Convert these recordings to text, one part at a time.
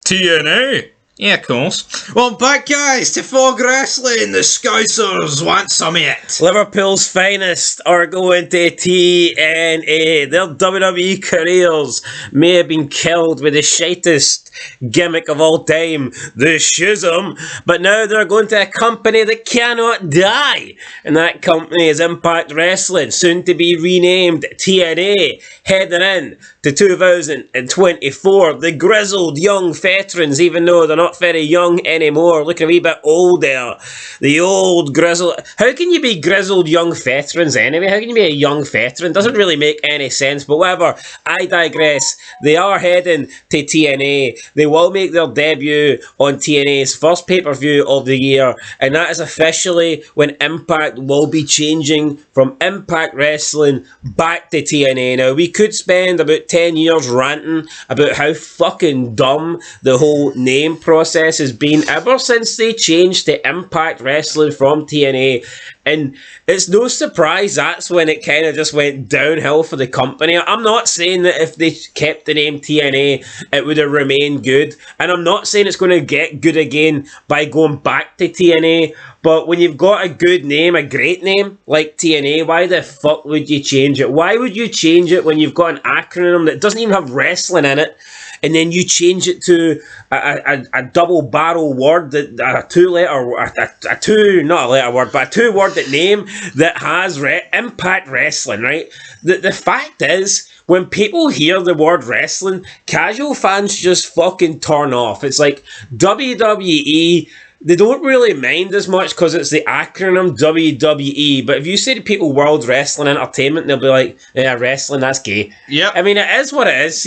TNA? Yeah, of course. Well, back guys to Fog Wrestling. The Scousers want some of it. Liverpool's finest are going to TNA. Their WWE careers may have been killed with the shitest gimmick of all time, the Schism, but now they're going to a company that cannot die, and that company is Impact Wrestling, soon to be renamed TNA, heading in to 2024. The grizzled young veterans, even though they're not very young anymore, looking a wee bit older. The old grizzled... How can you be grizzled young veterans anyway? How can you be a young veteran? Doesn't really make any sense, but whatever. I digress. They are heading to TNA. They will make their debut on TNA's first pay-per-view of the year, and that is officially when Impact will be changing from Impact Wrestling back to TNA. Now, we could spend about 10 years ranting about how fucking dumb the whole name process has been ever since they changed to Impact Wrestling from TNA. And it's no surprise that's when it kind of just went downhill for the company. I'm not saying that if they kept the name TNA, it would have remained good. And I'm not saying it's going to get good again by going back to TNA. But when you've got a good name, a great name, like TNA, why the fuck would you change it? Why would you change it when you've got an acronym that doesn't even have wrestling in it? And then you change it to a double barrel word, that a two word that name that has Impact Wrestling, right? The fact is, when people hear the word wrestling, casual fans just fucking turn off. It's like WWE. They don't really mind as much because it's the acronym WWE, but if you say to people World Wrestling Entertainment, they'll be like, yeah, wrestling, that's gay. Yep. I mean, it is what it is.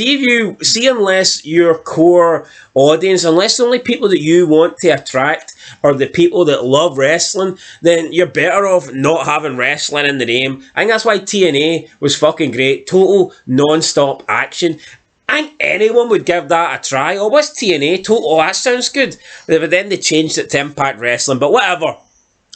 Unless your core audience, unless the only people that you want to attract are the people that love wrestling, then you're better off not having wrestling in the name. I think that's why TNA was fucking great. Total non-stop action. I think anyone would give that a try. Oh, what's TNA? Oh, that sounds good. But then they changed it to Impact Wrestling. But whatever.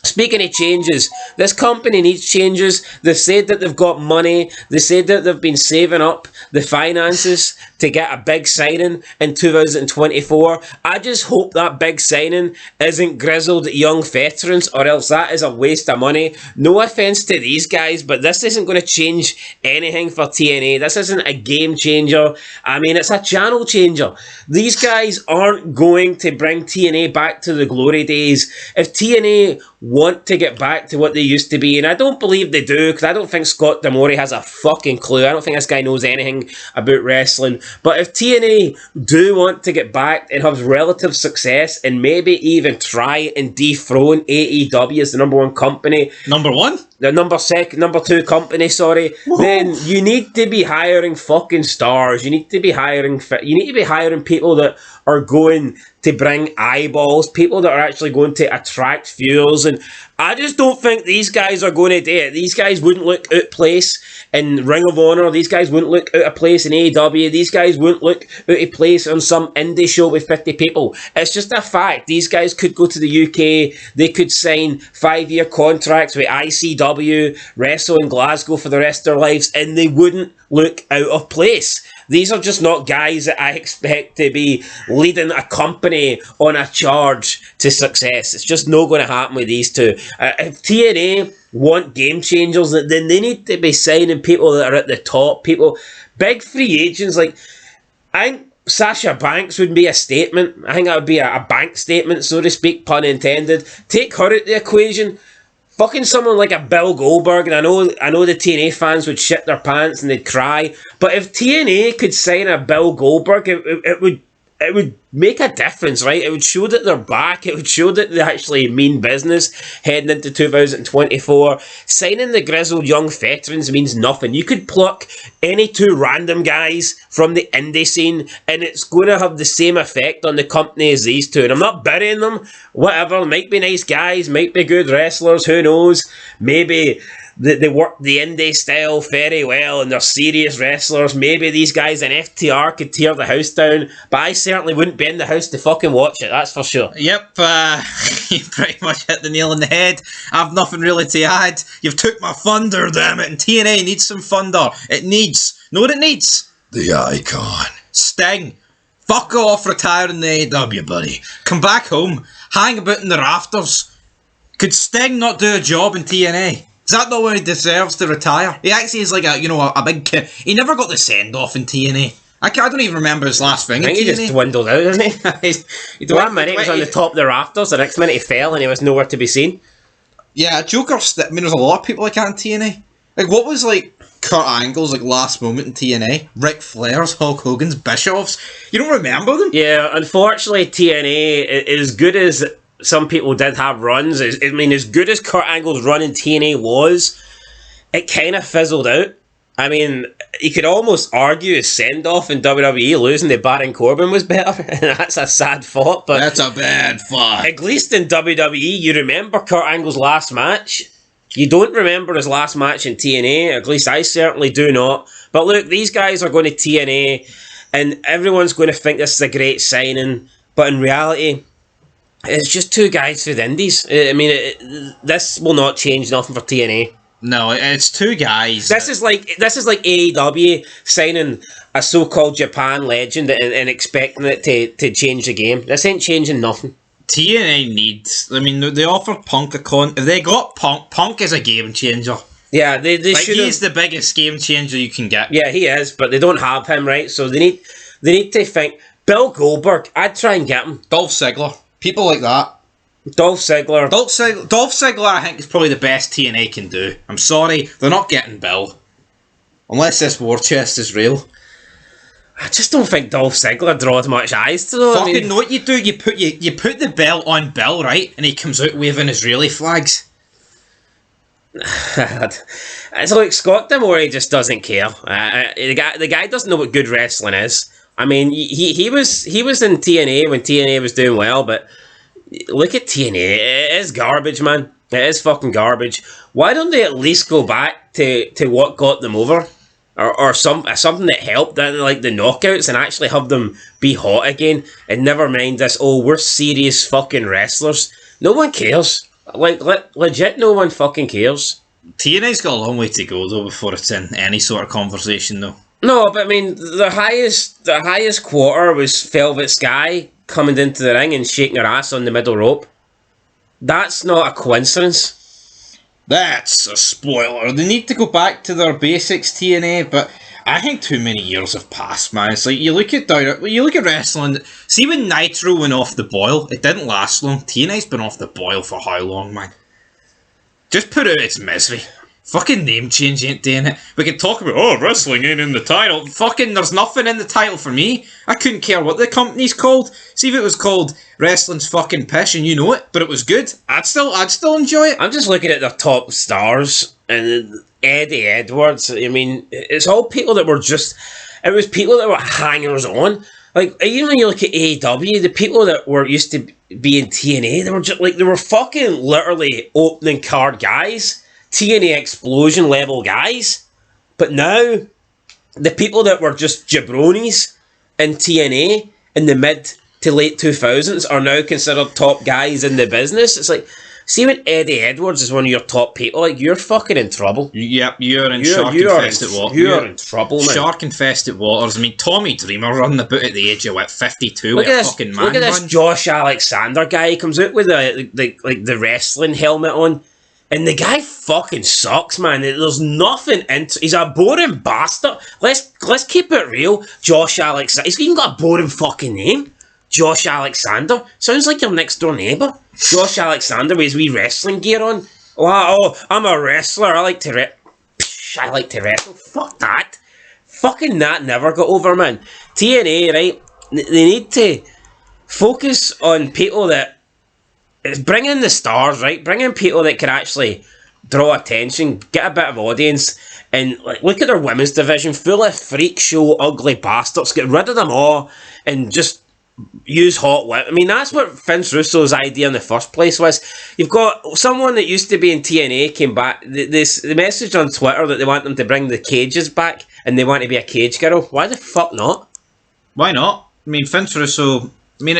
Speaking of changes, this company needs changes. They've said that they've got money. They said that they've been saving up the finances to get a big signing in 2024. I just hope that big signing isn't grizzled young veterans, or else that is a waste of money. No offense to these guys, but this isn't going to change anything for TNA. This isn't a game changer. I mean, it's a channel changer. These guys aren't going to bring TNA back to the glory days. If TNA want to get back to what they used to be, and I don't believe they do, because I don't think Scott D'Amore has a fucking clue. I don't think this guy knows anything about wrestling. But if TNA do want to get back and have relative success and maybe even try and dethrone AEW as the number one company, the number two company, then you need to be hiring fucking stars. You need to be hiring people that are going to bring eyeballs, people that are actually going to attract viewers, and I just don't think these guys are going to do it. These guys wouldn't look out of place in Ring of Honor. These guys wouldn't look out of place in AEW. These guys wouldn't look out of place on some indie show with 50 people. It's just a fact. These guys could go to the UK. They could sign 5-year contracts with ICW, wrestle in Glasgow for the rest of their lives, and they wouldn't look out of place. These are just not guys that I expect to be leading a company on a charge to success. It's just not going to happen with these two. If TNA want game changers, then they need to be signing people that are at the top, people, big free agents. Like, I think Sasha Banks would be a statement. I think that would be a bank statement, so to speak, pun intended. Take her out the equation. Fucking someone like a Bill Goldberg, and I know the TNA fans would shit their pants and they'd cry, but if TNA could sign a Bill Goldberg, it would make a difference, right? It would show that they're back. It would show that they actually mean business heading into 2024. Signing the grizzled young veterans means nothing. You could pluck any two random guys from the indie scene and it's going to have the same effect on the company as these two. And I'm not burying them. Whatever. Might be nice guys. Might be good wrestlers. Who knows? Maybe they work the indie style very well and they're serious wrestlers. Maybe these guys in FTR could tear the house down, but I certainly wouldn't be in the house to fucking watch it, that's for sure. Yep, you pretty much hit the nail on the head. I've nothing really to add. You've took my thunder, damn it, and TNA needs some thunder. It needs, know what it needs? The icon. Sting. Fuck off, retire in the AEW, buddy. Come back home, hang about in the rafters. Could Sting not do a job in TNA? Is that not where he deserves to retire? He actually is like a big kid. He never got the send-off in TNA. I don't even remember his last thing in TNA. I think he just dwindled out, didn't he? One minute he was on the top of the rafters, the next minute he fell and he was nowhere to be seen. Yeah, there's a lot of people like that in TNA. Like, what was, like, Kurt Angle's, like, last moment in TNA? Ric Flair's, Hulk Hogan's, Bischoff's? You don't remember them? Yeah, unfortunately, TNA, as good as some people did have runs, as good as Kurt Angle's run in TNA was, it kind of fizzled out. I mean, you could almost argue his send-off in WWE, losing to Baron Corbin, was better, and that's a sad thought, but... That's a bad thought. At least in WWE, you remember Kurt Angle's last match. You don't remember his last match in TNA, at least I certainly do not. But look, these guys are going to TNA, and everyone's going to think this is a great signing, but in reality, it's just two guys for the Indies. I mean, this will not change nothing for TNA. No, it's two guys. This is like AEW signing a so-called Japan legend and expecting it to change the game. This ain't changing nothing. TNA needs... I mean, they offered Punk a con... If they got Punk, Punk is a game changer. Yeah, they should. He's the biggest game changer you can get. Yeah, he is, but they don't have him, right? So they need to think. Bill Goldberg, I'd try and get him. Dolph Ziggler. People like that. Dolph Ziggler, I think, is probably the best TNA can do. I'm sorry, they're not getting Bill. Unless this war chest is real. I just don't think Dolph Ziggler draws much eyes to them. Fucking know what you do? You put the belt on Bill, right? And he comes out waving Israeli flags. It's like Scott D'Amore just doesn't care. The guy doesn't know what good wrestling is. I mean, he was in TNA when TNA was doing well, but look at TNA. It is garbage, man. It is fucking garbage. Why don't they at least go back to what got them over? Or something that helped, like the knockouts, and actually have them be hot again, and never mind this, we're serious fucking wrestlers. No one cares. Like, legit, no one fucking cares. TNA's got a long way to go, though, before it's in any sort of conversation, though. No, but I mean, the highest quarter was Velvet Sky coming into the ring and shaking her ass on the middle rope. That's not a coincidence. That's a spoiler. They need to go back to their basics, TNA, but I think too many years have passed, man. It's like, you look at wrestling, see when Nitro went off the boil, it didn't last long. TNA's been off the boil for how long, man? Just put out its misery. Fucking name change ain't doing it. We can talk about, wrestling ain't in the title. Fucking, there's nothing in the title for me. I couldn't care what the company's called. See if it was called Wrestling's Fucking Pish and you know it, but it was good. I'd still enjoy it. I'm just looking at their top stars, and Eddie Edwards, I mean, it's all people that were just, it was people that were hangers on. Like, even when you look at AEW, the people that were used to be in TNA, they were just like, they were fucking literally opening card guys. TNA explosion level guys. But now, the people that were just jabronis in TNA in the mid to late 2000s are now considered top guys in the business. It's like, see when Eddie Edwards is one of your top people, like, you're fucking in trouble. Yep, you're in shark-infested waters. You're in trouble, man. Shark-infested waters. I mean, Tommy Dreamer running about at the age of, 52 with a fucking man. Look at this Josh Alexander guy. He comes out with the wrestling helmet on. And the guy fucking sucks, man. There's nothing into... He's a boring bastard. Let's keep it real. Josh Alexander. He's even got a boring fucking name. Josh Alexander. Sounds like your next door neighbour. Josh Alexander with his wee wrestling gear on. I'm a wrestler. I like to wrestle. Fuck that. Fucking that never got over, man. TNA, right? They need to focus on people that... Bring in the stars, right? Bring in people that can actually draw attention, get a bit of audience, and like look at their women's division, full of freak show, ugly bastards. Get rid of them all and just use hot women. I mean, that's what Vince Russo's idea in the first place was. You've got someone that used to be in TNA came back. The message on Twitter that they want them to bring the cages back and they want to be a cage girl. Why the fuck not? Why not? I mean, Vince Russo... you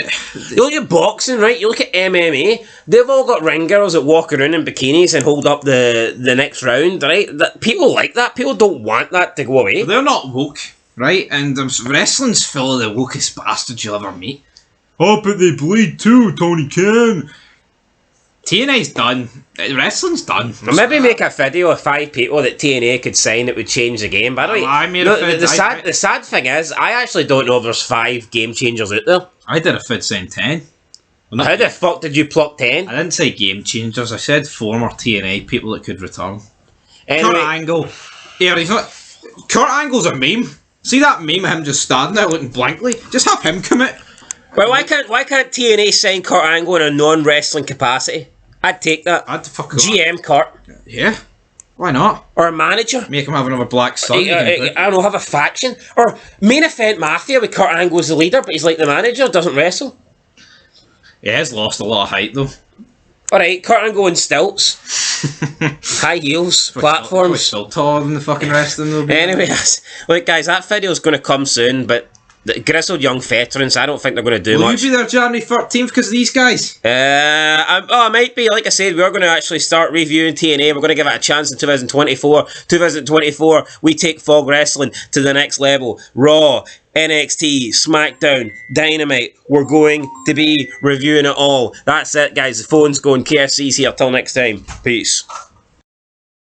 look at boxing, right? You look at MMA. They've all got ring girls that walk around in bikinis and hold up the next round, right? People like that. People don't want that to go away. They're not woke. right? And wrestling's full of the wokest bastards you'll ever meet. Oh, but they bleed too, Tony Khan. TNA's done. Wrestling's done. Or maybe make a video of 5 people that TNA could sign that would change the game. By the way, the sad thing is, I actually don't know if there's 5 game changers out there. I did a fid saying 10. Well, how the fuck did you pluck 10? I didn't say game changers. I said former TNA people that could return. Anyway, Kurt Angle. Yeah, he's not. Kurt Angle's a meme. See that meme of him just standing there looking blankly? Just have him commit. Well, why can't TNA sign Kurt Angle in a non-wrestling capacity? I'd take that. I'd fuck GM Kurt. Yeah. Why not? Or a manager. Make him have another Black Sun. I don't know, have a faction. Or main event Mafia with Kurt Angle as the leader, but he's like the manager, doesn't wrestle. Yeah, he's lost a lot of height though. Alright, Kurt Angle in stilts. High heels, platforms. Still taller than the fucking rest of them though. Anyway, look guys, that video's going to come soon, but the grizzled young veterans, I don't think they're going to do much. Will you be there January 13th because of these guys? I might be. Like I said, we're going to actually start reviewing TNA. We're going to give it a chance in 2024. 2024, we take Fog Wrestling to the next level. Raw, NXT, SmackDown, Dynamite. We're going to be reviewing it all. That's it, guys. The phone's going. KFC's here. Till next time. Peace.